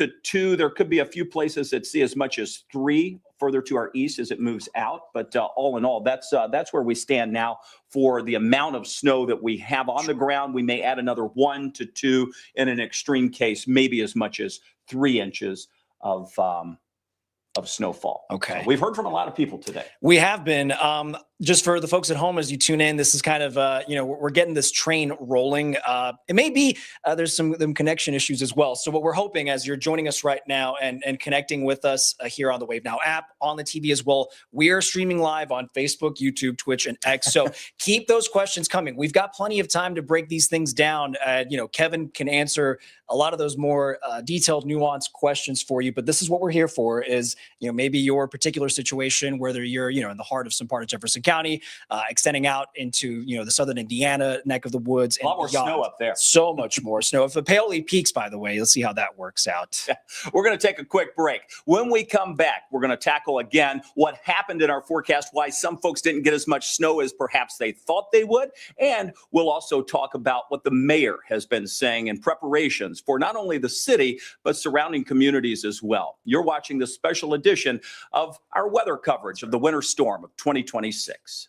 to 2. There could be a few places that see as much as 3 further to our east as it moves out. But all in all, that's where we stand now for the amount of snow that we have on the ground. We may add another 1 to 2 in an extreme case, maybe as much as 3 inches of snowfall. Okay. So we've heard from a lot of people today. We have been. Just for the folks at home, as you tune in, this is kind of, we're getting this train rolling. It may be there's some connection issues as well. So what we're hoping, as you're joining us right now and connecting with us here on the Wave Now app, on the TV as well, we are streaming live on Facebook, YouTube, Twitch, and X. So keep those questions coming. We've got plenty of time to break these things down. Kevin can answer a lot of those more detailed, nuanced questions for you. But this is what we're here for, is, maybe your particular situation, whether you're, in the heart of some part of Jefferson County, extending out into, the southern Indiana neck of the woods. A lot more snow up there. So much more snow. If the Paoli peaks, by the way, let's see how that works out. We're going to take a quick break. When we come back, we're going to tackle again what happened in our forecast, why some folks didn't get as much snow as perhaps they thought they would. And we'll also talk about what the mayor has been saying in preparations for not only the city, but surrounding communities as well. You're watching this special edition of our weather coverage of the winter storm of 2026.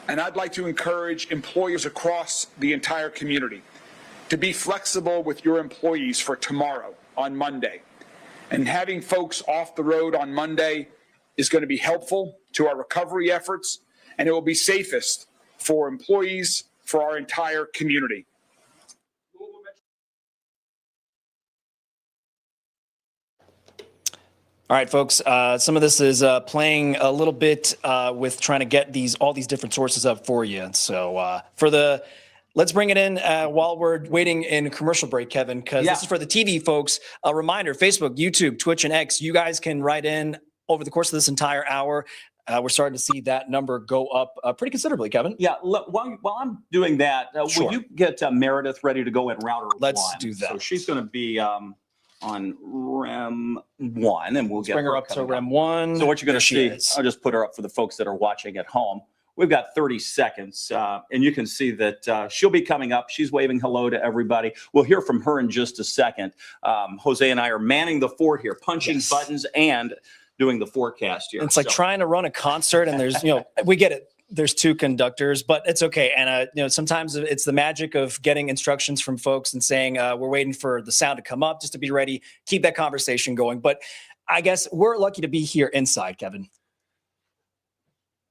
And I'd like to encourage employers across the entire community to be flexible with your employees for tomorrow, on Monday. And having folks off the road on Monday is going to be helpful to our recovery efforts, and it will be safest for employees, for our entire community. All right, folks, some of this is playing a little bit with trying to get all these different sources up for you. So let's bring it in while we're waiting in a commercial break, Kevin, because this is for the TV folks. A reminder, Facebook, YouTube, Twitch, and X, you guys can write in over the course of this entire hour. We're starting to see that number go up pretty considerably, Kevin. Yeah, look, while I'm doing that, Sure. will you get Meredith ready to go in router 1? Let's do that. So she's going to be on REM 1, and we'll get bring her up to REM 1. So what you're going to see, is. I'll just put her up for the folks that are watching at home. We've got 30 seconds, and you can see that she'll be coming up. She's waving hello to everybody. We'll hear from her in just a second. Jose and I are manning the fort here, punching buttons and doing the forecast here. It's like trying to run a concert, and there's, we get it. There's 2 conductors, but it's okay. And, sometimes it's the magic of getting instructions from folks and saying, we're waiting for the sound to come up just to be ready, keep that conversation going. But I guess we're lucky to be here inside, Kevin.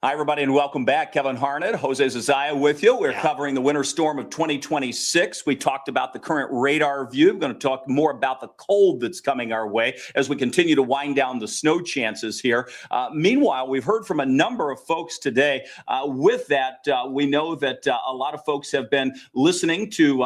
Hi, everybody, and welcome back. Kevin Harned, Jose Zazaya with you. We're covering the winter storm of 2026. We talked about the current radar view. We're going to talk more about the cold that's coming our way as we continue to wind down the snow chances here. Meanwhile, we've heard from a number of folks today. With that, we know that a lot of folks have been listening to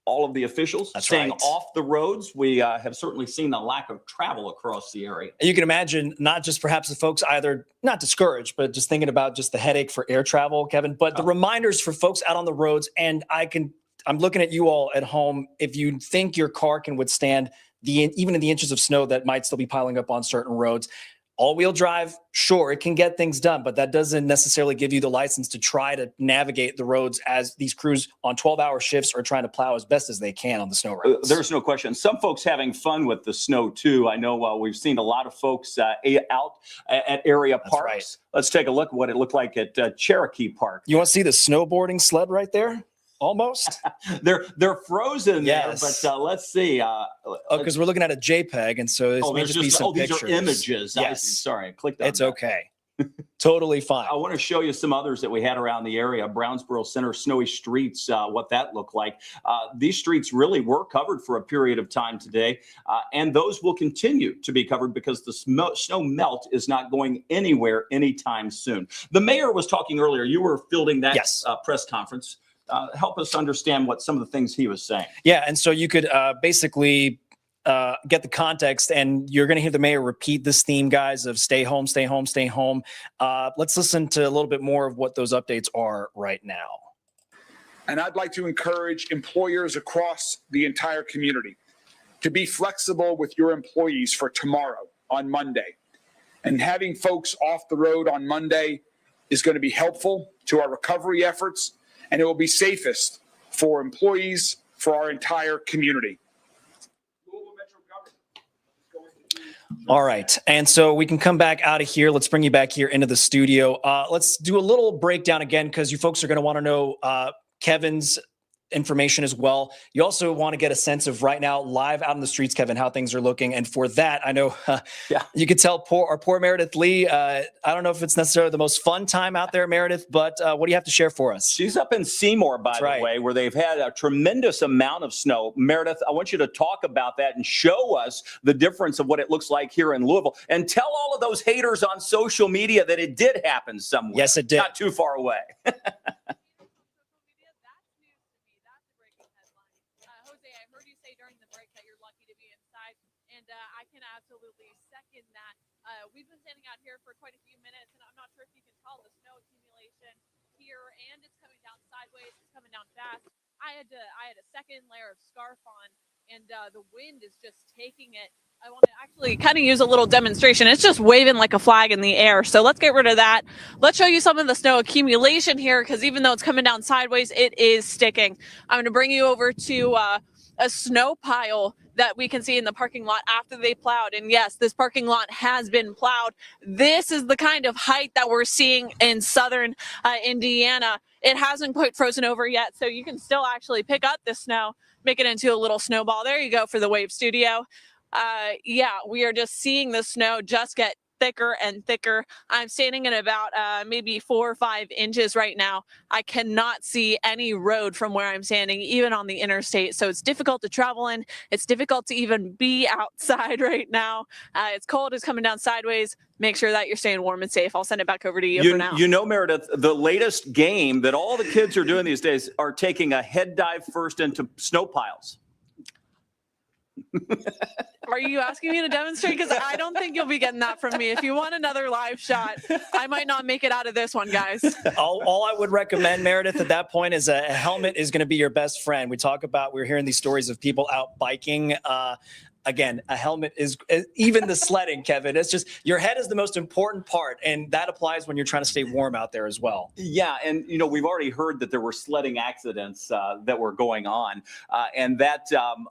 all of the officials staying off the roads. We have certainly seen a lack of travel across the area. You can imagine not just perhaps the folks either not discouraged, but just thinking about just the headache for air travel, Kevin, but the reminders for folks out on the roads. And I'm looking at you all at home. If you think your car can withstand even in the inches of snow that might still be piling up on certain roads, all-wheel drive, sure, it can get things done, but that doesn't necessarily give you the license to try to navigate the roads as these crews on 12-hour shifts are trying to plow as best as they can on the snow roads. There's no question. Some folks having fun with the snow, too. I know we've seen a lot of folks out at area parks. Right. Let's take a look at what it looked like at Cherokee Park. You want to see the snowboarding sled right there? almost. They're frozen Yes. there, but let's see. Because we're looking at a JPEG, and so this may just be some these pictures. are images. I Yes. see. Sorry, I clicked on It's that. okay. Totally fine. I want to show you some others that we had around the area. Brownsboro Center, snowy streets, what that looked like. These streets really were covered for a period of time today, and those will continue to be covered because the snow melt is not going anywhere anytime soon. The mayor was talking earlier. You were fielding that press conference. Help us understand what some of the things he was saying. Yeah, and so you could basically get the context, and you're going to hear the mayor repeat this theme, guys, of stay home, stay home, stay home. Let's listen to a little bit more of what those updates are right now. And I'd like to encourage employers across the entire community to be flexible with your employees for tomorrow on Monday. And having folks off the road on Monday is going to be helpful to our recovery efforts, and it will be safest for employees, for our entire community. All right. And so we can come back out of here. Let's bring you back here into the studio. Let's do a little breakdown again, because you folks are going to want to know Kevin's information as well. You also want to get a sense of right now, live out in the streets, Kevin, how things are looking. And for that, I know you could tell our poor Meredith Lee. I don't know if it's necessarily the most fun time out there, Meredith, but what do you have to share for us? She's up in Seymour, by the way, where they've had a tremendous amount of snow. Meredith, I want you to talk about that and show us the difference of what it looks like here in Louisville, and tell all of those haters on social media that it did happen somewhere. Yes, it did. Not too far away. I can absolutely second that. We've been standing out here for quite a few minutes, and I'm not sure if you can tell the snow accumulation here, and it's coming down sideways. It's coming down fast. I had a second layer of scarf on, and the wind is just taking it. I want to actually kind of use a little demonstration. It's just waving like a flag in the air. So let's get rid of that. Let's show you some of the snow accumulation here, because even though it's coming down sideways, it is sticking. I'm going to bring you over to a snow pile that we can see in the parking lot after they plowed. And yes, this parking lot has been plowed. This is the kind of height that we're seeing in southern Indiana. It hasn't quite frozen over yet, so you can still actually pick up the snow, make it into a little snowball. There you go for the Wave Studio. Yeah, we are just seeing the snow just get thicker and thicker. I'm standing at about maybe 4 or 5 inches right now. I cannot see any road from where I'm standing, even on the interstate. So it's difficult to travel in. It's difficult to even be outside right now. It's cold. It's coming down sideways. Make sure that you're staying warm and safe. I'll send it back over to you for now. You know, Meredith, the latest game that all the kids are doing these days are taking a head dive first into snow piles. Are you asking me to demonstrate? Because I don't think you'll be getting that from me. If you want another live shot, I might not make it out of this one, guys. All I would recommend, Meredith, at that point is a helmet is going to be your best friend. We're hearing these stories of people out biking. Again, a helmet is even the sledding, Kevin. It's just your head is the most important part, and that applies when you're trying to stay warm out there as well. Yeah, and you know we've already heard that there were sledding accidents that were going on, and that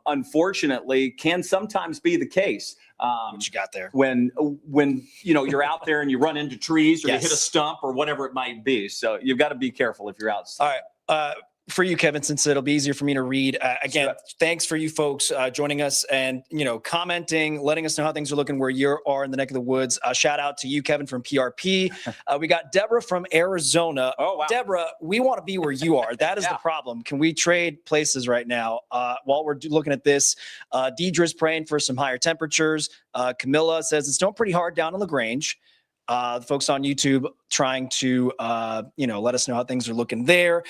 unfortunately can sometimes be the case. What you got there? When you know you're out there and you run into trees or you hit a stump or whatever it might be. So you've got to be careful if you're outside. All right. For you, Kevin, since it'll be easier for me to read, again, thanks for you folks joining us and, commenting, letting us know how things are looking where you are in the neck of the woods. Shout out to you, Kevin, from PRP. We got Deborah from Arizona. Oh, wow. Deborah, we want to be where you are. That is the problem. Can we trade places right now? While we're looking at this, Deidre's praying for some higher temperatures. Camilla says it's snowing pretty hard down in LaGrange. The folks on YouTube trying to, let us know how things are looking there.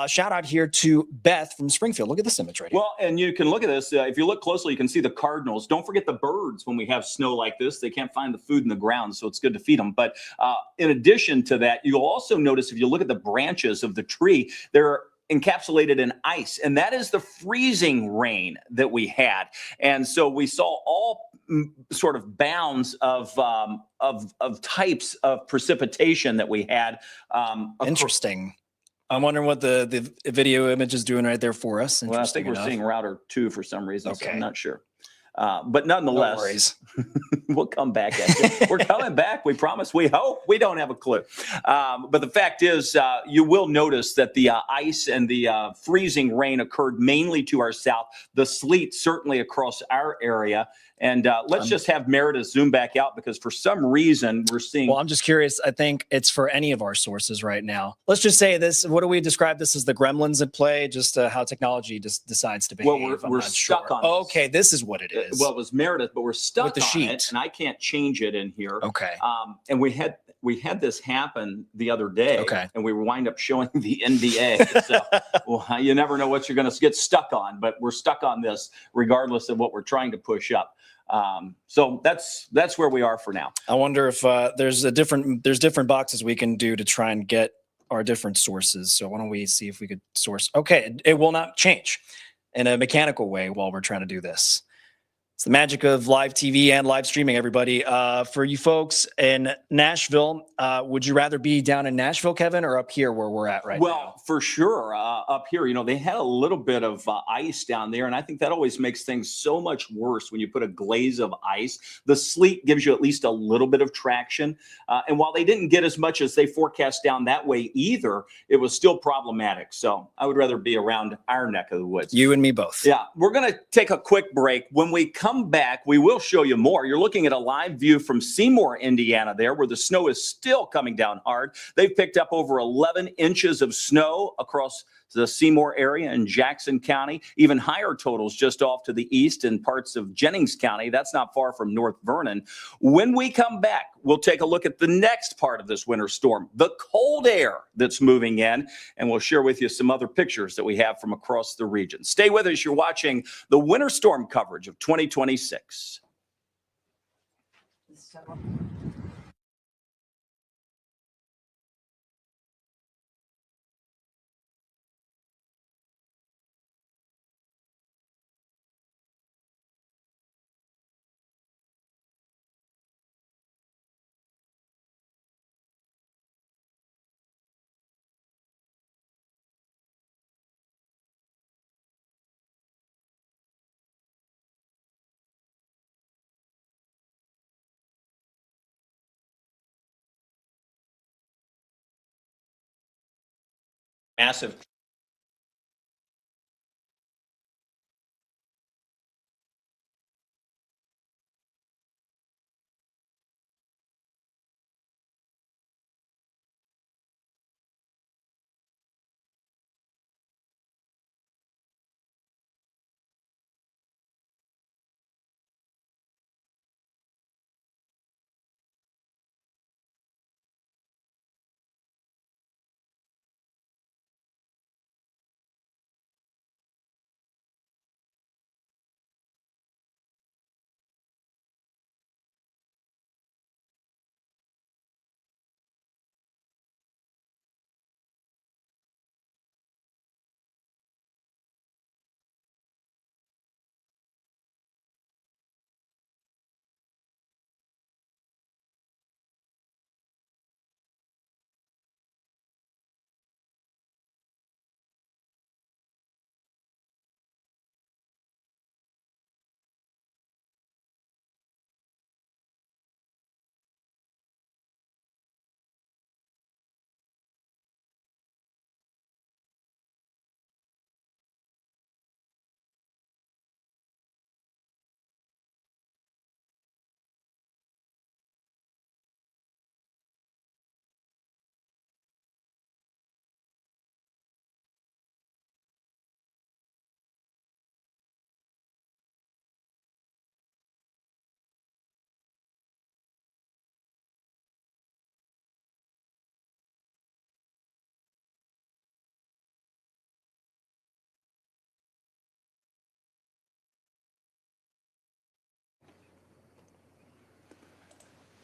Shout out here to Beth from Springfield. Look at this image right here. Well, and you can look at this. If you look closely, you can see the cardinals. Don't forget the birds when we have snow like this. They can't find the food in the ground, so it's good to feed them. But in addition to that, you'll also notice if you look at the branches of the tree, they're encapsulated in ice, and that is the freezing rain that we had. And so we saw all sort of bounds of types of precipitation that we had. Interesting. I'm wondering what the video image is doing right there for us. Well, I think we're seeing router 2 for some reason, so I'm not sure. But No nonetheless, worries. we'll come back at you. We're coming back. We promise. We hope. We don't have a clue. But the fact is, you will notice that the ice and the freezing rain occurred mainly to our south. The sleet certainly across our area. And let's just have Meredith zoom back out because for some reason we're seeing. Well, I'm just curious. I think it's for any of our sources right now. Let's just say this. What do we describe this as the gremlins at play? Just how technology just decides to behave. Well, I'm we're not stuck sure. on this. Okay, this is what it is. Well, it was Meredith, but we're stuck With the on sheet. it, and I can't change it in here. Okay. And we had this happen the other day, Okay. and we wind up showing the NBA. So well, you never know what you're going to get stuck on, but we're stuck on this regardless of what we're trying to push up. So that's where we are for now. I wonder if there's different boxes we can do to try and get our different sources. So why don't we see if we could source? Okay, it will not change in a mechanical way while we're trying to do this. It's the magic of live TV and live streaming, everybody. For you folks in Nashville, would you rather be down in Nashville, Kevin, or up here where we're at right now? Well, for sure. Up here, they had a little bit of ice down there, and I think that always makes things so much worse when you put a glaze of ice. The sleet gives you at least a little bit of traction. And while they didn't get as much as they forecast down that way either, it was still problematic. So I would rather be around our neck of the woods. You and me both. Yeah, we're going to take a quick break. When we come back, we will show you more. You're looking at a live view from Seymour, Indiana there, where the snow is still coming down hard. They've picked up over 11 inches of snow across the Seymour area in Jackson County, even higher totals just off to the east in parts of Jennings County. That's not far from North Vernon. When we come back, we'll take a look at the next part of this winter storm, the cold air that's moving in, and we'll share with you some other pictures that we have from across the region. Stay with us. You're watching the winter storm coverage of 2026. Massive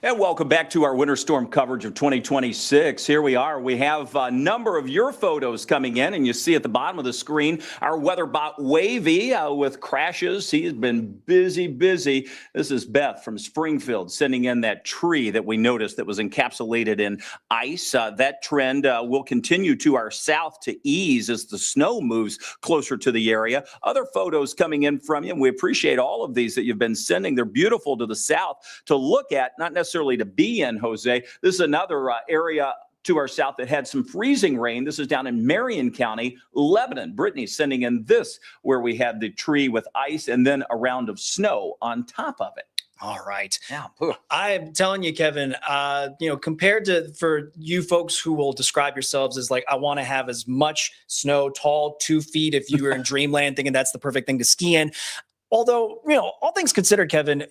And welcome back to our winter storm coverage of 2026. Here we are. We have a number of your photos coming in, and you see at the bottom of the screen our weather bot Wavy with crashes. He's been busy. This is Beth from Springfield sending in that tree that we noticed that was encapsulated in ice. That trend will continue to our south to ease as the snow moves closer to the area. Other photos coming in from you, and we appreciate all of these that you've been sending. They're beautiful to the south to look at, not necessarily to be in, Jose. This is another area to our south that had some freezing rain. This is down in Marion County, Lebanon. Brittany's sending in this where we had the tree with ice and then a round of snow on top of it. All right. Yeah. I'm telling you, Kevin, compared to for you folks who will describe yourselves as like, I want to have as much snow, tall, 2 feet, if you were in dreamland thinking that's the perfect thing to ski in. Although, all things considered, Kevin,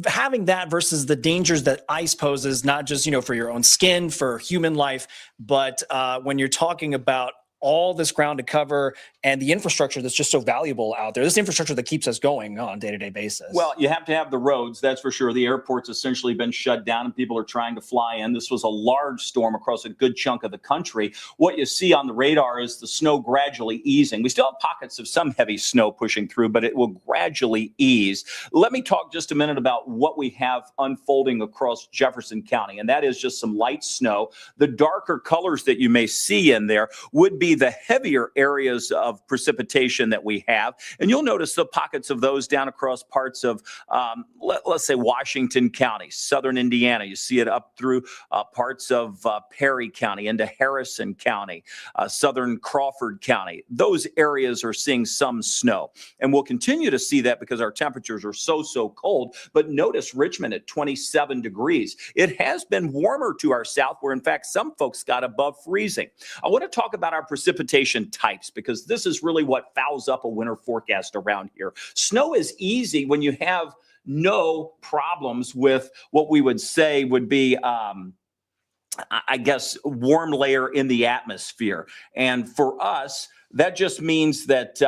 having that versus the dangers that ice poses, not just, for your own skin, for human life, but when you're talking about all this ground to cover and the infrastructure that's just so valuable out there, this infrastructure that keeps us going on a day-to-day basis. Well, you have to have the roads, that's for sure. The airport's essentially been shut down and people are trying to fly in. This was a large storm across a good chunk of the country. What you see on the radar is the snow gradually easing. We still have pockets of some heavy snow pushing through, but it will gradually ease. Let me talk just a minute about what we have unfolding across Jefferson County, and that is just some light snow. The darker colors that you may see in there would be the heavier areas of precipitation that we have. And you'll notice the pockets of those down across parts of, let's say, Washington County, southern Indiana. You see it up through parts of Perry County into Harrison County, southern Crawford County. Those areas are seeing some snow. And we'll continue to see that because our temperatures are so cold. But notice Richmond at 27 degrees. It has been warmer to our south, where in fact some folks got above freezing. I want to talk about our precipitation types because this is really what fouls up a winter forecast around here. Snow is easy when you have no problems with what we would say would be I guess, warm layer in the atmosphere. And for us, that just means that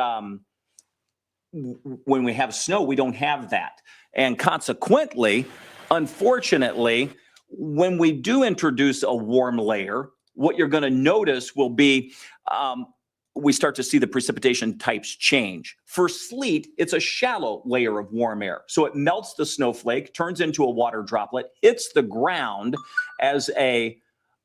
when we have snow, we don't have that. And consequently, unfortunately, when we do introduce a warm layer, what you're going to notice will be we start to see the precipitation types change. For sleet, it's a shallow layer of warm air. So it melts the snowflake, turns into a water droplet, hits the ground as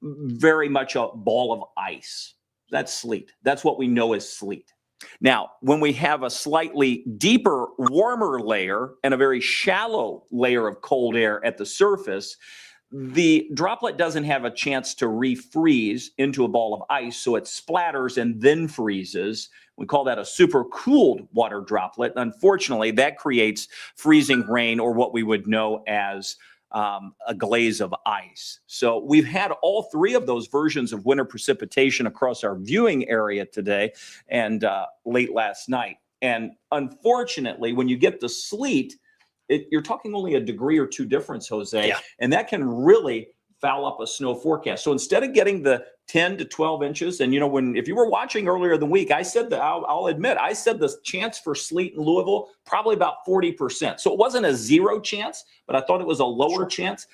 very much a ball of ice. That's sleet. That's what we know as sleet. Now, when we have a slightly deeper, warmer layer and a very shallow layer of cold air at the surface, the droplet doesn't have a chance to refreeze into a ball of ice, so it splatters and then freezes. We call that a supercooled water droplet. Unfortunately, that creates freezing rain, or what we would know as a glaze of ice. So we've had all three of those versions of winter precipitation across our viewing area today and late last night. And unfortunately, when you get the sleet, you're talking only a degree or two difference, Jose, and that can really foul up a snow forecast. So instead of getting the 10 to 12 inches, and if you were watching earlier in the week, I said that I'll admit, I said the chance for sleet in Louisville, probably about 40%. So it wasn't a zero chance, but I thought it was a lower chance.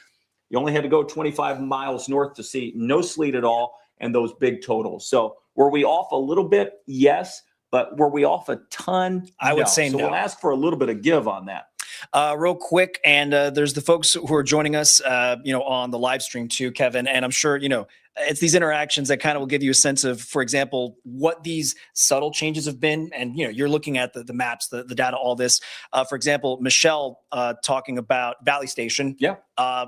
You only had to go 25 miles north to see no sleet at all and those big totals. So were we off a little bit? Yes. But were we off a ton? I would say no. So we'll ask for a little bit of give on that. Real quick, and there's the folks who are joining us, on the live stream too, Kevin. And I'm sure, it's these interactions that kind of will give you a sense of, for example, what these subtle changes have been. And, you're looking at the maps, the data, all this. For example, Michelle talking about Valley Station. Yeah.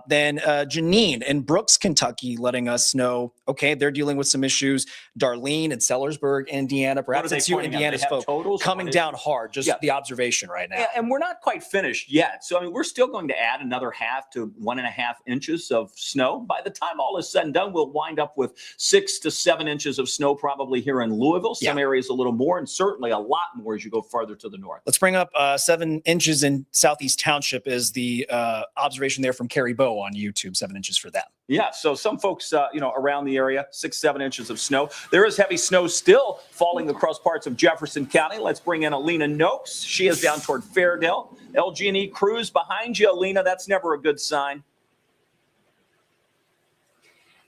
Then Janine in Brooks, Kentucky, letting us know, okay, they're dealing with some issues. Darlene in Sellersburg, Indiana, perhaps it's you, Indiana's folks, coming down hard, just the observation right now. Yeah, and we're not quite finished yet. So, we're still going to add another 0.5 to 1.5 inches of snow. By the time all is said and done, we'll wind up with 6 to 7 inches of snow probably here in Louisville. Some areas a little more, and certainly a lot more as you go farther to the north. Let's bring up 7 inches in Southeast Township is the observation there from Carrie Bow on YouTube, 7 inches for them. Yeah, so some folks, around the area, 6, 7 inches of snow. There is heavy snow still falling across parts of Jefferson County. Let's bring in Alina Noakes. She is down toward Fairdale. LG&E crews behind you, Alina. That's never a good sign.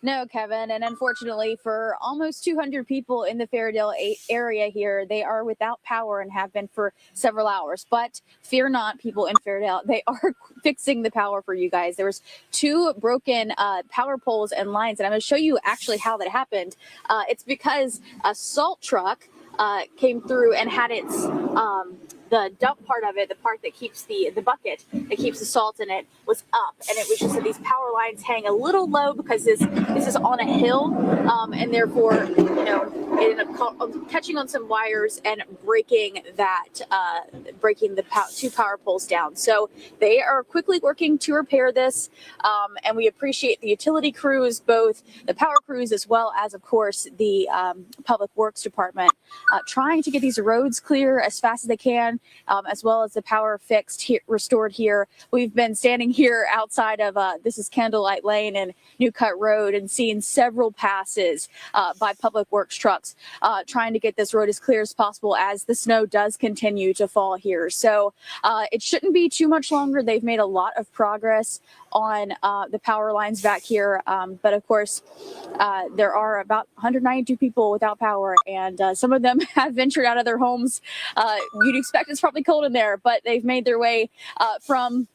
No, Kevin. And unfortunately, for almost 200 people in the Fairdale area here, they are without power and have been for several hours. But fear not, people in Fairdale, they are fixing the power for you guys. There was 2 broken power poles and lines, and I'm going to show you actually how that happened. It's because a salt truck came through and had its the dump part of it, the part that keeps the bucket that keeps the salt in it, was up, and it was just that these power lines hang a little low because this is on a hill, and therefore, you know, it ended up catching on some wires and breaking the 2 power poles down. So they are quickly working to repair this, and we appreciate the utility crews, both the power crews as well as, of course, the Public Works Department, trying to get these roads clear as fast as they can, as well as the power restored here. We've been standing here outside of this is Candlelight Lane and New Cut Road, and seeing several passes by Public Works trucks trying to get this road as clear as possible as the snow does continue to fall here. So it shouldn't be too much longer. They've made a lot of progress on the power lines back here, but of course there are about 192 people without power, and some of them have ventured out of their homes. You'd expect it's probably cold in there, but they've made their way from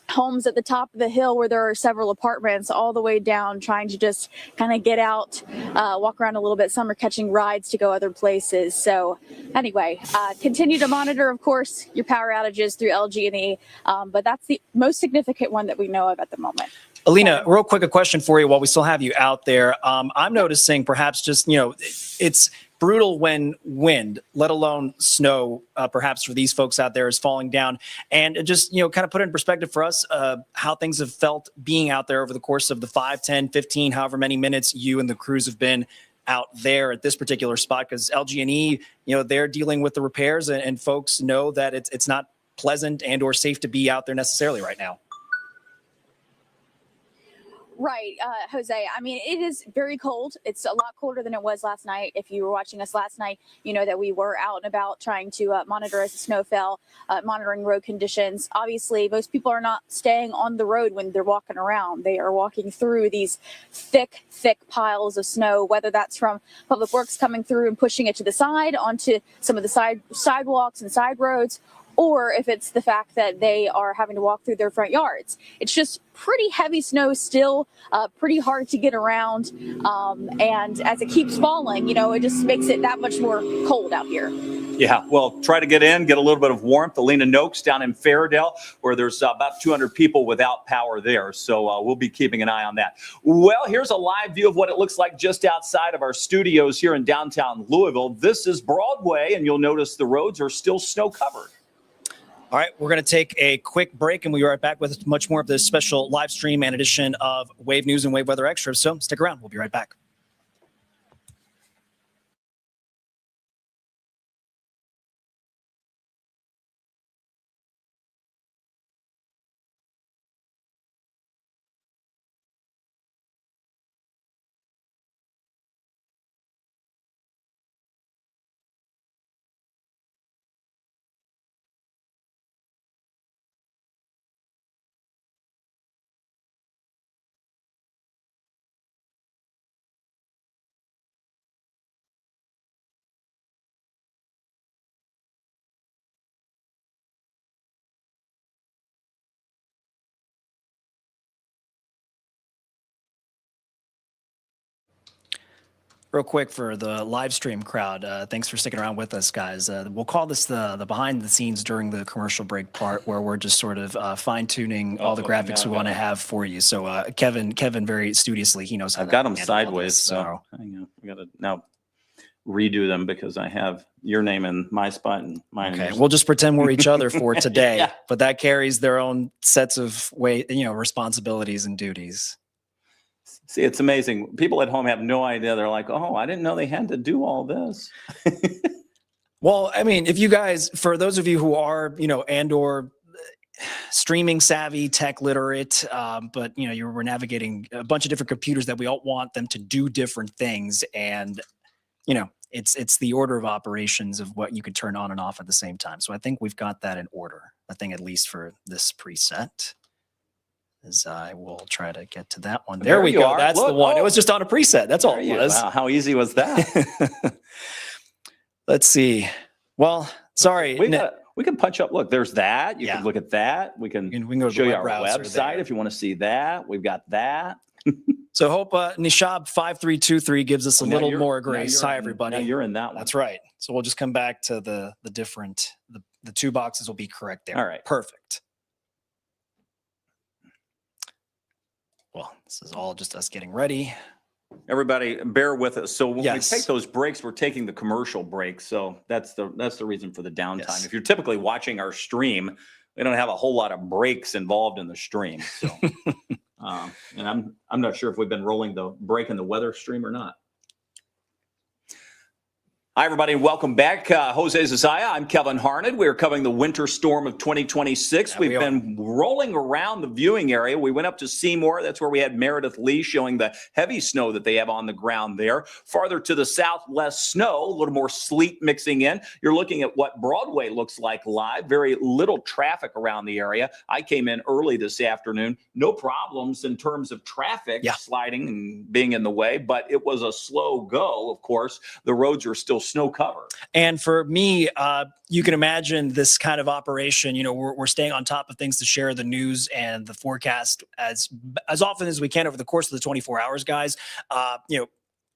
homes at the top of the hill where there are several apartments all the way down, trying to just kind of get out, walk around a little bit. Some are catching rides to go other places. So anyway, continue to monitor, of course, your power outages through LG&E, but that's the most significant one that we know of at the moment. Alina, real quick, a question for you while we still have you out there. I'm noticing perhaps just, you know, it's brutal when wind, let alone snow, perhaps for these folks out there, is falling down. And just, you know, kind of put it in perspective for us, how things have felt being out there over the course of the 5, 10, 15, however many minutes you and the crews have been out there at this particular spot, because LG&E, you know, they're dealing with the repairs, and folks know that it's not pleasant and or safe to be out there necessarily right now. Right, Jose. I mean, it is very cold. It's a lot colder than it was last night. If you were watching us last night, you know that we were out and about trying to monitor as the snow fell, monitoring road conditions. Obviously, most people are not staying on the road when they're walking around. They are walking through these thick piles of snow, whether that's from Public Works coming through and pushing it to the side onto some of the sidewalks and side roads, or if it's the fact that they are having to walk through their front yards. It's just pretty heavy snow still, pretty hard to get around. And as it keeps falling, you know, it just makes it that much more cold out here. Yeah, well, try to get in, get a little bit of warmth. Alina Noakes down in Fairdale, where there's about 200 people without power there. So we'll be keeping an eye on that. Well, here's a live view of what it looks like just outside of our studios here in downtown Louisville. This is Broadway, and you'll notice the roads are still snow covered. All right, we're going to take a quick break, and we'll be right back with much more of this special live stream and edition of Wave News and Wave Weather Extras. So stick around. We'll be right back. Real quick for the live stream crowd, thanks for sticking around with us, guys. We'll call this the behind the scenes during the commercial break part, where we're just sort of fine tuning all the graphics we want to have for you. So Kevin very studiously, he knows how. I've got them sideways, so hang on. We got to now redo them because I have your name in my spot and mine. Okay, we'll just pretend we're each other for today, Yeah. But that carries their own sets of responsibilities and duties. See, it's amazing. People at home have no idea. They're like, oh, I didn't know they had to do all this. Well, I mean, if you guys, for those of you who are, and or streaming savvy, tech literate, but you were navigating a bunch of different computers that we all want them to do different things, and it's the order of operations of what you could turn on and off at the same time. So I think we've got that in order. I think at least for this preset. as I will try to get to that one. There we you go. are. That's Look, the one. It oh. was just on a preset. That's all There it you- was. Wow, how easy was that? Let's see. Well, sorry. We can punch up. Look, there's that. You Yeah. can look at that. We can We can go to show the you web our browser website there. if you want to see that. We've got that. So hope Nishab 5323 gives us a Now little you're- more now grace. you're Hi, in- everybody. Now you're in that one. That's right. So we'll just come back to the different, the two boxes will be correct there. All right. Perfect. Well, this is all just us getting ready. Everybody, bear with us. So when Yes. we take those breaks, we're taking the commercial break. So that's the reason for the downtime. Yes. If you're typically watching our stream, we don't have a whole lot of breaks involved in the stream. So, and I'm not sure if we've been rolling the break in the weather stream or not. Hi, everybody, and welcome back. Jose Zazaya, I'm Kevin Harned. We're covering the winter storm of 2026. Yeah, We've we are. been rolling around the viewing area. We went up to Seymour. That's where we had Meredith Lee showing the heavy snow that they have on the ground there. Farther to the south, less snow, a little more sleet mixing in. You're looking at what Broadway looks like live. Very little traffic around the area. I came in early this afternoon. No problems in terms of traffic sliding and being in the way, but it was a slow go, of course. The roads are still snow cover. And for me, you can imagine this kind of operation. You know, we're staying on top of things to share the news and the forecast as often as we can over the course of the 24 hours, guys. You know,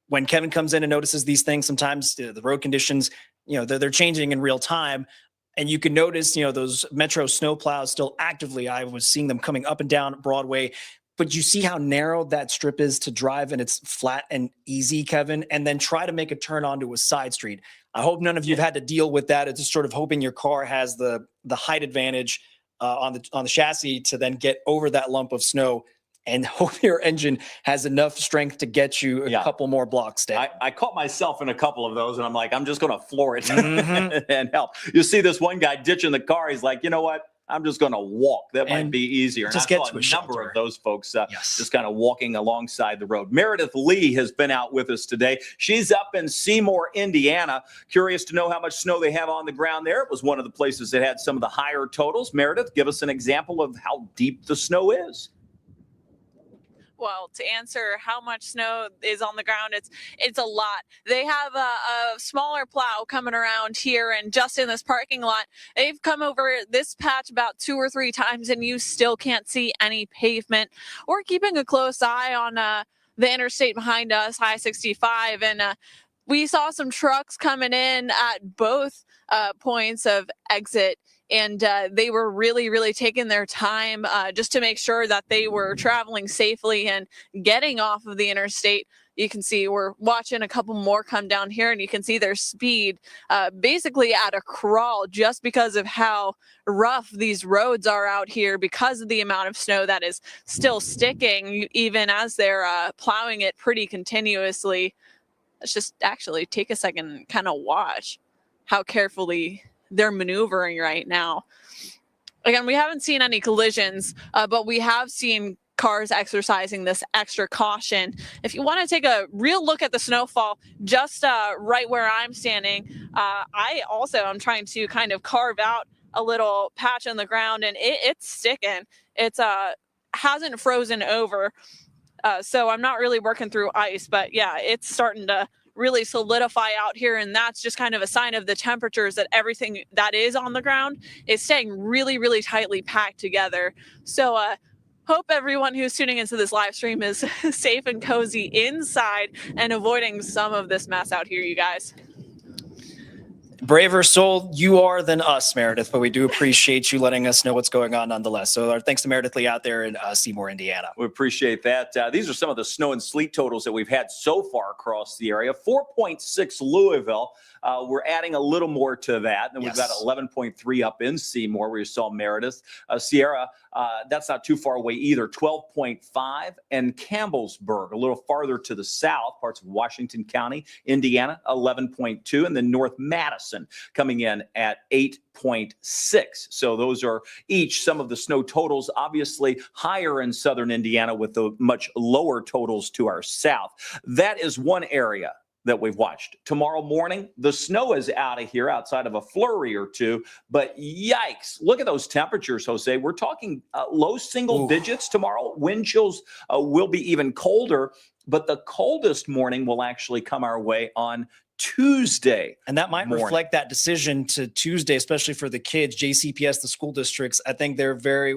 when Kevin comes in and notices these things, sometimes the road conditions, you know, they're changing in real time. And you can notice, you know, those Metro snow plows still actively. I was seeing them coming up and down Broadway. But you see how narrow that strip is to drive, and it's flat and easy, Kevin, and then try to make a turn onto a side street. I hope none of you have had to deal with that. It's just sort of hoping your car has the height advantage on the chassis to then get over that lump of snow, and hope your engine has enough strength to get you a couple more blocks down. I caught myself in a couple of those, and I'm like, I'm just going to floor it and help. You see this one guy ditching the car. He's like, you know what? I'm just going to walk. That might be easier. And just I get saw to a number shelter. of those folks just kind of walking alongside the road. Meredith Lee has been out with us today. She's up in Seymour, Indiana. Curious to know how much snow they have on the ground there. It was one of the places that had some of the higher totals. Meredith, give us an example of how deep the snow is. Well, to answer how much snow is on the ground, it's a lot. They have a smaller plow coming around here, and just in this parking lot, they've come over this patch about 2 or 3 times, and you still can't see any pavement. We're keeping a close eye on the interstate behind us, I-65, and we saw some trucks coming in at both points of exit. And they were really, really taking their time just to make sure that they were traveling safely and getting off of the interstate. You can see we're watching a couple more come down here, and you can see their speed basically at a crawl just because of how rough these roads are out here because of the amount of snow that is still sticking, even as they're plowing it pretty continuously. Let's just actually take a second and kind of watch how carefully they're maneuvering right now. Again, we haven't seen any collisions, but we have seen cars exercising this extra caution. If you want to take a real look at the snowfall, just right where I'm standing, I also am trying to kind of carve out a little patch on the ground, and it's sticking. It's hasn't frozen over, so I'm not really working through ice, but yeah, it's starting to really solidify out here, and that's just kind of a sign of the temperatures that everything that is on the ground is staying really, really tightly packed together. So hope everyone who's tuning into this live stream is safe and cozy inside and avoiding some of this mess out here, you guys. Braver soul you are than us, Meredith, but we do appreciate you letting us know what's going on nonetheless. So our thanks to Meredith Lee out there in Seymour, Indiana. We appreciate that. These are some of the snow and sleet totals that we've had so far across the area. 4.6 Louisville. We're adding a little more to that. And we've got 11.3 up in Seymour where you saw Meredith. Sierra, that's not too far away either. 12.5. And Campbellsburg, a little farther to the south, parts of Washington County, Indiana, 11.2. And then North Madison coming in at 8.6. So those are each some of the snow totals, obviously higher in southern Indiana with the much lower totals to our south. That is one area that we've watched. Tomorrow morning, the snow is out of here outside of a flurry or two, but yikes, look at those temperatures, Jose. We're talking low single digits tomorrow. Wind chills will be even colder, but the coldest morning will actually come our way on Tuesday. And that might morning. reflect that decision to Tuesday, especially for the kids, JCPS, the school districts. I think they're very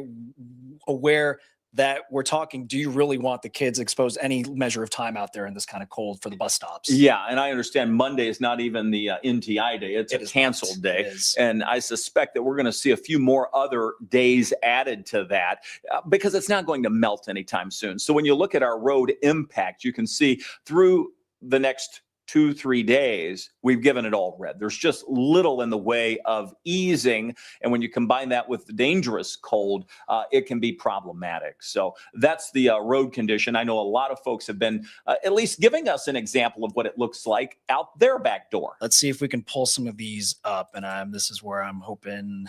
aware that we're talking, do you really want the kids exposed any measure of time out there in this kind of cold for the bus stops? Yeah, and I understand Monday is not even the NTI day. It's a canceled day. And I suspect that we're going to see a few more other days added to that because it's not going to melt anytime soon. So when you look at our road impact, you can see through the next 2-3 days, we've given it all red. There's just little in the way of easing. And when you combine that with the dangerous cold, it can be problematic. So that's the road condition. I know a lot of folks have been at least giving us an example of what it looks like out their back door. Let's see if we can pull some of these up. And this is where I'm hoping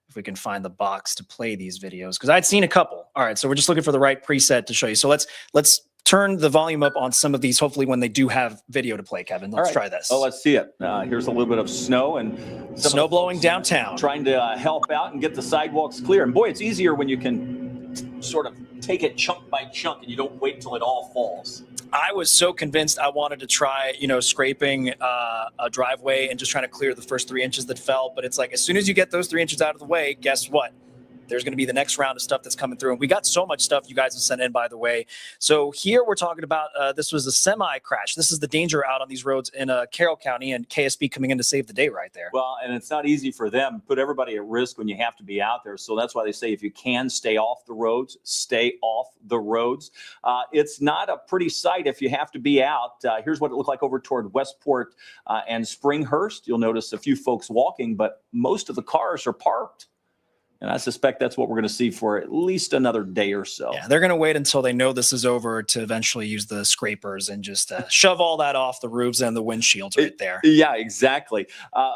if we can find the box to play these videos, because I'd seen a couple. All right, so we're just looking for the right preset to show you. So let's turn the volume up on some of these, hopefully when they do have video to play, Kevin. Let's try this. Oh, let's see it. Here's a little bit of snow and snow blowing downtown. Trying to help out and get the sidewalks clear. And boy, it's easier when you can sort of take it chunk by chunk and you don't wait till it all falls. I was so convinced I wanted to try, scraping a driveway and just trying to clear the first 3 inches that fell. But it's like, as soon as you get those 3 inches out of the way, guess what? There's going to be the next round of stuff that's coming through. And we got so much stuff you guys have sent in, by the way. So here we're talking about, this was a semi crash. This is the danger out on these roads in Carroll County, and KSB coming in to save the day right there. Well, and it's not easy for them, put everybody at risk when you have to be out there. So that's why they say, if you can stay off the roads, stay off the roads. It's not a pretty sight if you have to be out. Here's what it looked like over toward Westport and Springhurst. You'll notice a few folks walking, but most of the cars are parked. And I suspect that's what we're going to see for at least another day or so. Yeah, they're going to wait until they know this is over to eventually use the scrapers and just shove all that off the roofs and the windshields right there. Yeah, exactly.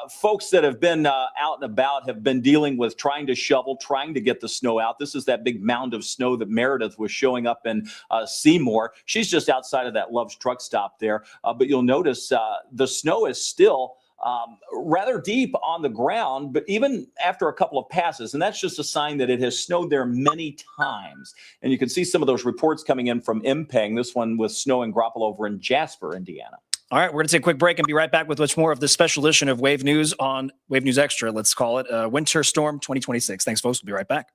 Folks that have been out and about have been dealing with trying to shovel, trying to get the snow out. This is that big mound of snow that Meredith was showing up in Seymour. She's just outside of that Love's truck stop there. But you'll notice the snow is still rather deep on the ground, but even after a couple of passes, and that's just a sign that it has snowed there many times. And you can see some of those reports coming in from Impeng, this one with snow and graupel over in Jasper, Indiana. All right, we're going to take a quick break and be right back with much more of this special edition of Wave News on Wave News Extra, let's call it Winter Storm 2026. Thanks, folks. We'll be right back.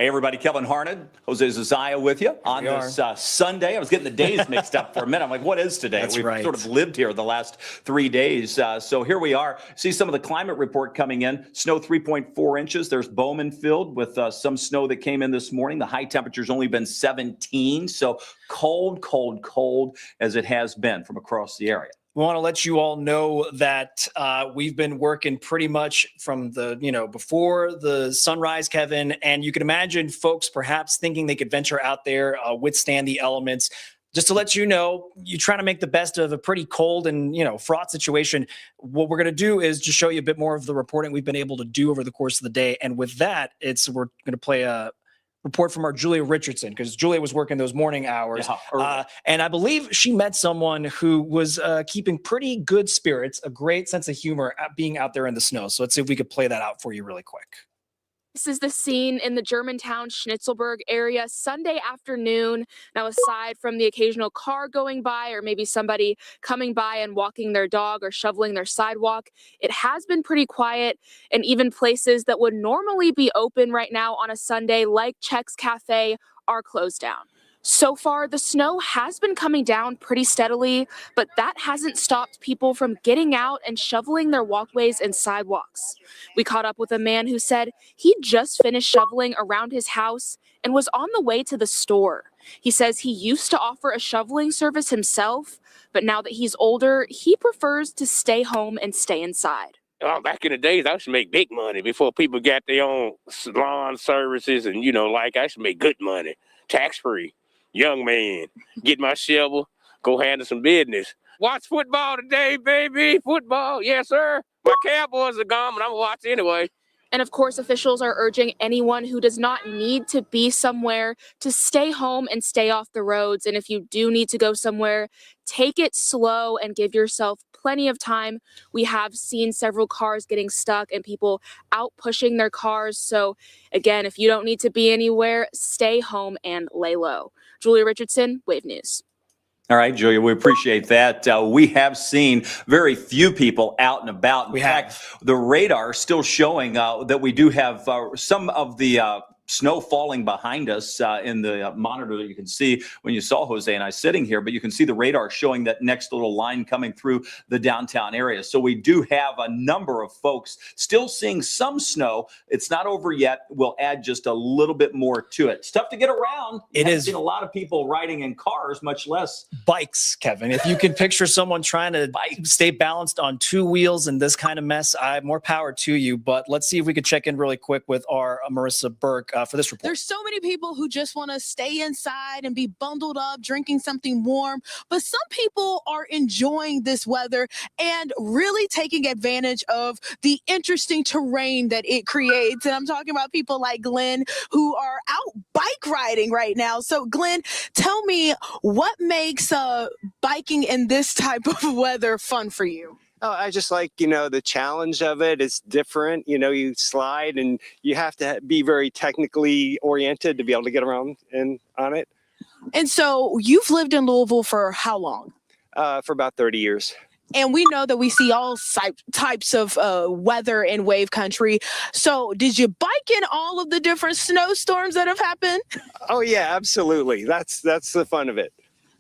Hey, everybody, Kevin Harned, Jose Zazaya with you on this Sunday. I was getting the days mixed up for a minute. I'm like, what is today? That's We've right. sort of lived here the last 3 days. So here we are. See some of the climate report coming in. Snow 3.4 inches. There's Bowman Field with some snow that came in this morning. The high temperature's only been 17. So cold, cold, cold as it has been from across the area. We want to let you all know that we've been working pretty much from the, before the sunrise, Kevin, and you can imagine folks perhaps thinking they could venture out there, withstand the elements. Just to let you know, you're trying to make the best of a pretty cold and, fraught situation. What we're going to do is just show you a bit more of the reporting we've been able to do over the course of the day. And with that, we're going to play a report from our Julia Richardson, because Julia was working those morning hours. And I believe she met someone who was keeping pretty good spirits, a great sense of humor being out there in the snow. So let's see if we could play that out for you really quick. This is the scene in the Germantown Schnitzelburg area Sunday afternoon. Now, aside from the occasional car going by or maybe somebody coming by and walking their dog or shoveling their sidewalk, it has been pretty quiet, and even places that would normally be open right now on a Sunday, like Check's Cafe, are closed down. So far, the snow has been coming down pretty steadily, but that hasn't stopped people from getting out and shoveling their walkways and sidewalks. We caught up with a man who said he just finished shoveling around his house and was on the way to the store. He says he used to offer a shoveling service himself, but now that he's older, he prefers to stay home and stay inside. Back in the days, I used to make big money before people got their own lawn services, and I used to make good money, tax-free. Young man, get my shovel, go handle some business. Watch football today, baby. Football, yes, sir. My Cowboys are gone, but I'm gonna watch anyway. And of course, officials are urging anyone who does not need to be somewhere to stay home and stay off the roads. And if you do need to go somewhere, take it slow and give yourself plenty of time. We have seen several cars getting stuck and people out pushing their cars. So again, if you don't need to be anywhere, stay home and lay low. Julia Richardson, Wave News. All right, Julia, we appreciate that. We have seen very few people out and about. In fact, the radar still showing that we do have some of the snow falling behind us in the monitor that you can see when you saw Jose and I sitting here, but you can see the radar showing that next little line coming through the downtown area. So we do have a number of folks still seeing some snow. It's not over yet. We'll add just a little bit more to it. It's tough to get around. It is. Seen a lot of people riding in cars, much less bikes, Kevin. If you can picture someone trying to stay balanced on two wheels in this kind of mess, more power to you. But let's see if we could check in really quick with our Marissa Burke for this report. There's so many people who just want to stay inside and be bundled up, drinking something warm. But some people are enjoying this weather and really taking advantage of the interesting terrain that it creates. And I'm talking about people like Glenn who are out bike riding right now. So Glenn, tell me, what makes biking in this type of weather fun for you? Oh, I just like, the challenge of it. It's different. You slide and you have to be very technically oriented to be able to get around on it. And so you've lived in Louisville for how long? For about 30 years. And we know that we see all types of weather in wave country. So did you bike in all of the different snowstorms that have happened? Oh, yeah, absolutely. That's the fun of it.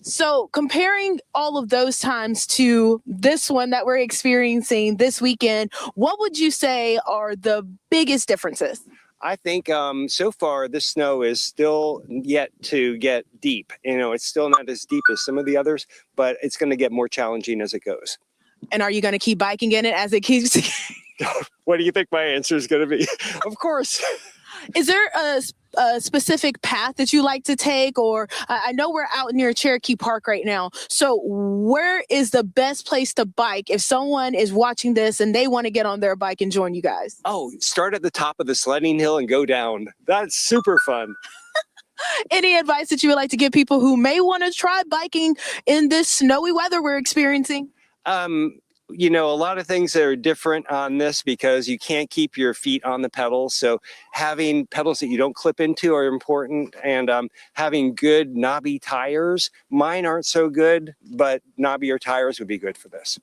So comparing all of those times to this one that we're experiencing this weekend, what would you say are the biggest differences? I think so far this snow is still yet to get deep. It's still not as deep as some of the others, but it's going to get more challenging as it goes. And are you going to keep biking in it as it keeps? What do you think my answer is going to be? Of course. Is there a specific path that you like to take? Or I know we're out near Cherokee Park right now. So where is the best place to bike if someone is watching this and they want to get on their bike and join you guys? Oh, start at the top of the sledding hill and go down. That's super fun. Any advice that you would like to give people who may want to try biking in this snowy weather we're experiencing? A lot of things that are different on this because you can't keep your feet on the pedals. So having pedals that you don't clip into are important, and having good knobby tires. Mine aren't so good, but knobbier tires would be good for this.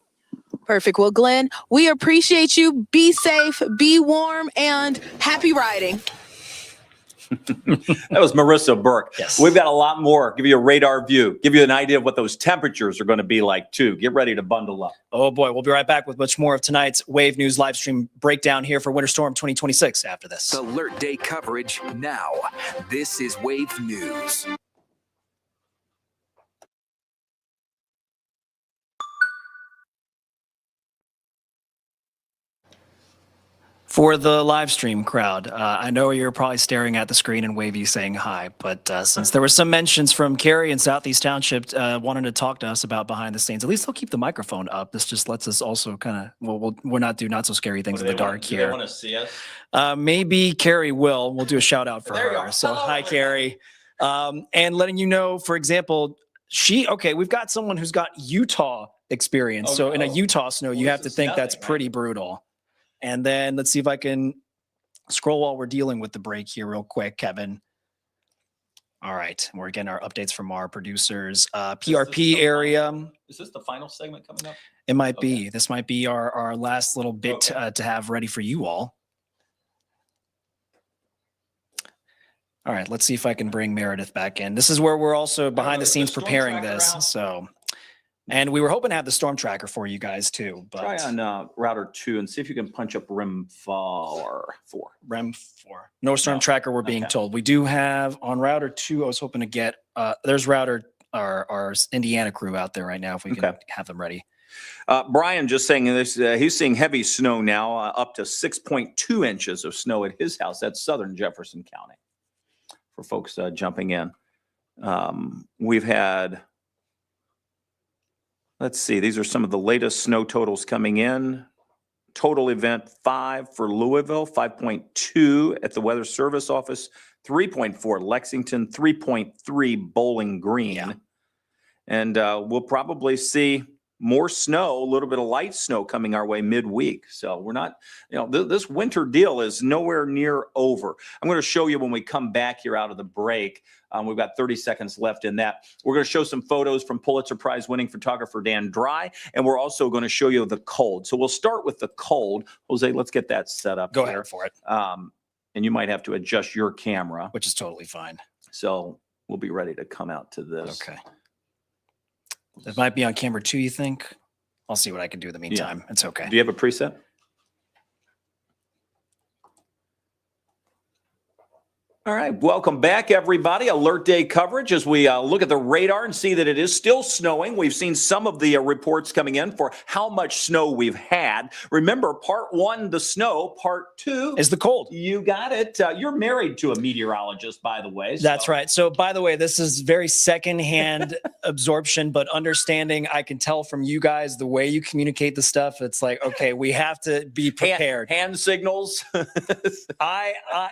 Perfect. Well, Glenn, we appreciate you. Be safe, be warm, and happy riding. That was Marissa Burke. Yes. We've got a lot more. Give you a radar view. Give you an idea of what those temperatures are going to be like, too. Get ready to bundle up. Oh, boy. We'll be right back with much more of tonight's Wave News live stream breakdown here for Winter Storm 2026 after this. Alert Day coverage now. This is Wave News. For the live stream crowd, I know you're probably staring at the screen and Wavy saying hi, but since there were some mentions from Carrie in Southeast Township wanting to talk to us about behind the scenes, at least they'll keep the microphone up. This just lets us also kind of, we'll not do not so scary things in the dark here. Do they want to see us? Maybe Carrie will. We'll do a shout out for There you her. go. So Hello. hi, Carrie. And letting you know, for example, we've got someone who's got Utah experience. So in a Utah snow, you have to think that's pretty brutal. And then let's see if I can scroll while we're dealing with the break here real quick, Kevin. All right. We're getting our updates from our producers. PRP area. Is this the final segment coming up? It might be. This might be our last little bit to have ready for you all. All right. Let's see if I can bring Meredith back in. This is where we're also behind the scenes preparing this. So. And we were hoping to have the storm tracker for you guys too. But Try on router 2 and see if you can punch up REM 4. REM 4. No storm tracker, we're being told. We do have on router 2, I was hoping to get, there's router, our Indiana crew out there right now, if we can have them ready. Brian just saying this, he's seeing heavy snow now, up to 6.2 inches of snow at his house. That's southern Jefferson County for folks jumping in. We've had... Let's see. These are some of the latest snow totals coming in. Total event 5 for Louisville, 5.2 at the Weather Service office, 3.4 Lexington, 3.3 Bowling Green. Yeah. And we'll probably see more snow, a little bit of light snow coming our way midweek. So we're not, this winter deal is nowhere near over. I'm going to show you when we come back here out of the break. We've got 30 seconds left in that. We're going to show some photos from Pulitzer Prize winning photographer Dan Dry, and we're also going to show you the cold. So we'll start with the cold. Jose, let's get that set up. Go ahead for it. And you might have to adjust your camera. Which is totally fine. So we'll be ready to come out to this. Okay. It might be on camera 2, you think? I'll see what I can do in the meantime. It's okay. Do you have a preset? All right, welcome back, everybody. Alert Day coverage as we look at the radar and see that it is still snowing. We've seen some of the reports coming in for how much snow we've had. Remember, part 1, the snow. Part 2 is the cold. You got it. You're married to a meteorologist, by the way. That's right. So, by the way, this is very secondhand absorption, but understanding, I can tell from you guys the way you communicate the stuff. It's like, okay, we have to be prepared. Hand signals.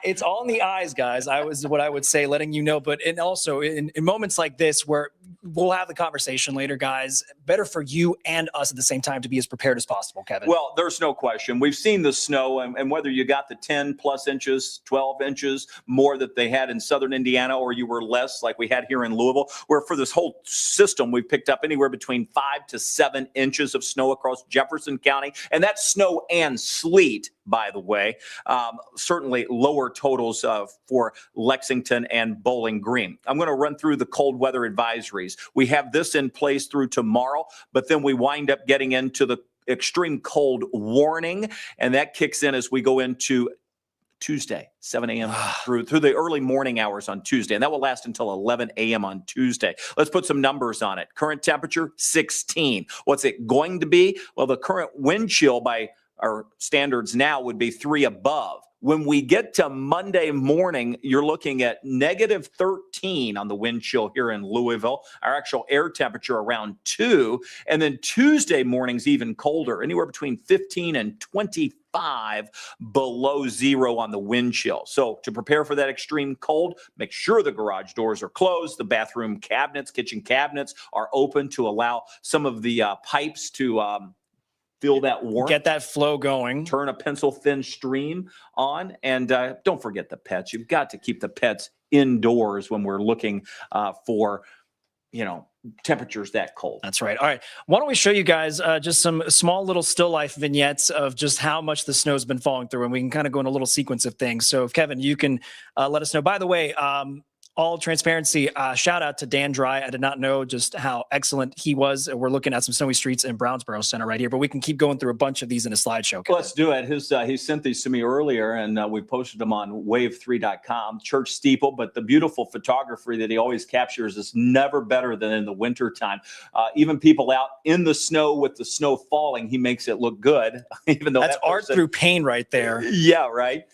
It's all in the eyes, guys. I was what I would say, letting you know. But also in moments like this where we'll have the conversation later, guys, better for you and us at the same time to be as prepared as possible, Kevin. Well, there's no question. We've seen the snow, and whether you got the 10 plus inches, 12 inches more that they had in southern Indiana, or you were less like we had here in Louisville, where for this whole system, we've picked up anywhere between 5 to 7 inches of snow across Jefferson County. And that's snow and sleet, by the way. Certainly lower totals for Lexington and Bowling Green. I'm going to run through the cold weather advisories. We have this in place through tomorrow, but then we wind up getting into the extreme cold warning, and that kicks in as we go into Tuesday, 7 a.m. through the early morning hours on Tuesday, and that will last until 11 a.m. on Tuesday. Let's put some numbers on it. Current temperature, 16. What's it going to be? Well, the current wind chill by our standards now would be 3 above. When we get to Monday morning, you're looking at negative 13 on the wind chill here in Louisville. Our actual air temperature around 2. And then Tuesday morning's even colder, anywhere between 15 and 25 below 0 on the wind chill. So to prepare for that extreme cold, make sure the garage doors are closed. The bathroom cabinets, kitchen cabinets are open to allow some of the pipes to feel that warmth. Get that flow going. Turn a pencil thin stream on. And don't forget the pets. You've got to keep the pets indoors when we're looking for, temperatures that cold. That's right. All right. Why don't we show you guys just some small little still life vignettes of just how much the snow's been falling through, and we can kind of go in a little sequence of things. So, if Kevin, you can let us know. By the way, all transparency, shout out to Dan Dry. I did not know just how excellent he was. We're looking at some snowy streets in Brownsboro Center right here, but we can keep going through a bunch of these in a slideshow. Kevin. Let's do it. He sent these to me earlier, and we posted them on wave3.com. Church steeple, but the beautiful photography that he always captures is never better than in the wintertime. Even people out in the snow with the snow falling, he makes it look good. Even though that's art through pain right there. Yeah, right.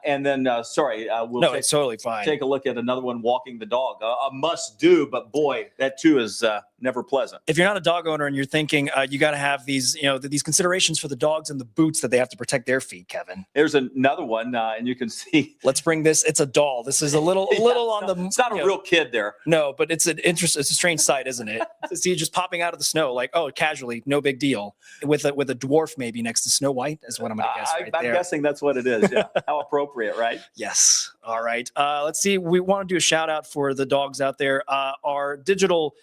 And then, we'll it's totally fine. Take a look at another one, walking the dog. A must do, but boy, that too is never pleasant. If you're not a dog owner and you're thinking you got to have these, these considerations for the dogs and the boots that they have to protect their feet, Kevin. There's another one, and you can see. Let's bring this. It's a doll. This is a little on the. It's not a real kid there. No, but it's it's a strange sight, isn't it? To see it just popping out of the snow, like casually, no big deal. With a dwarf maybe next to Snow White is what I'm going to guess. I'm guessing that's what it is. Yeah, how appropriate, right? Yes. All right. Let's see. We want to do a shout out for the dogs out there. Our digital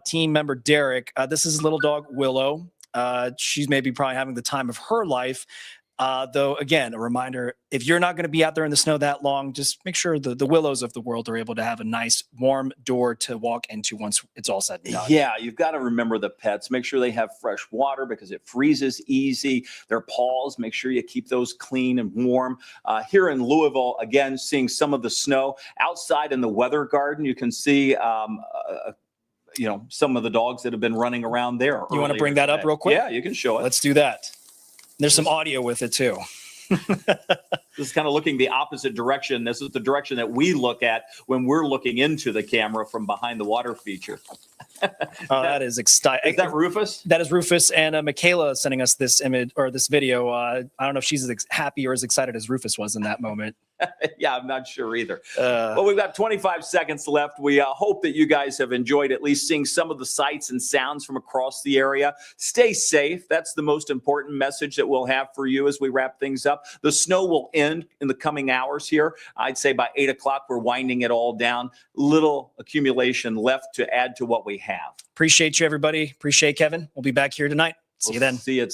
team member, Derek. This is little dog, Willow. She's maybe probably having the time of her life. Though, again, a reminder, if you're not going to be out there in the snow that long, just make sure the Willows of the world are able to have a nice, warm door to walk into once it's all said and done. Yeah, you've got to remember the pets. Make sure they have fresh water because it freezes easy. Their paws, make sure you keep those clean and warm. Here in Louisville, again, seeing some of the snow. Outside in the weather garden, you can see some of the dogs that have been running around there. You want to bring that up real quick? Yeah, you can show it. Let's do that. There's some audio with it too. This is kind of looking the opposite direction. This is the direction that we look at when we're looking into the camera from behind the water feature. That is exciting. Is that Rufus? That is Rufus, and Michaela sending us this image or this video. I don't know if she's as happy or as excited as Rufus was in that moment. Yeah, I'm not sure either. Well, we've got 25 seconds left. We hope that you guys have enjoyed at least seeing some of the sights and sounds from across the area. Stay safe. That's the most important message that we'll have for you as we wrap things up. The snow will end in the coming hours here. I'd say by 8 o'clock, we're winding it all down. Little accumulation left to add to what we have. Appreciate you, everybody. Appreciate Kevin. We'll be back here tonight. See you then. See you.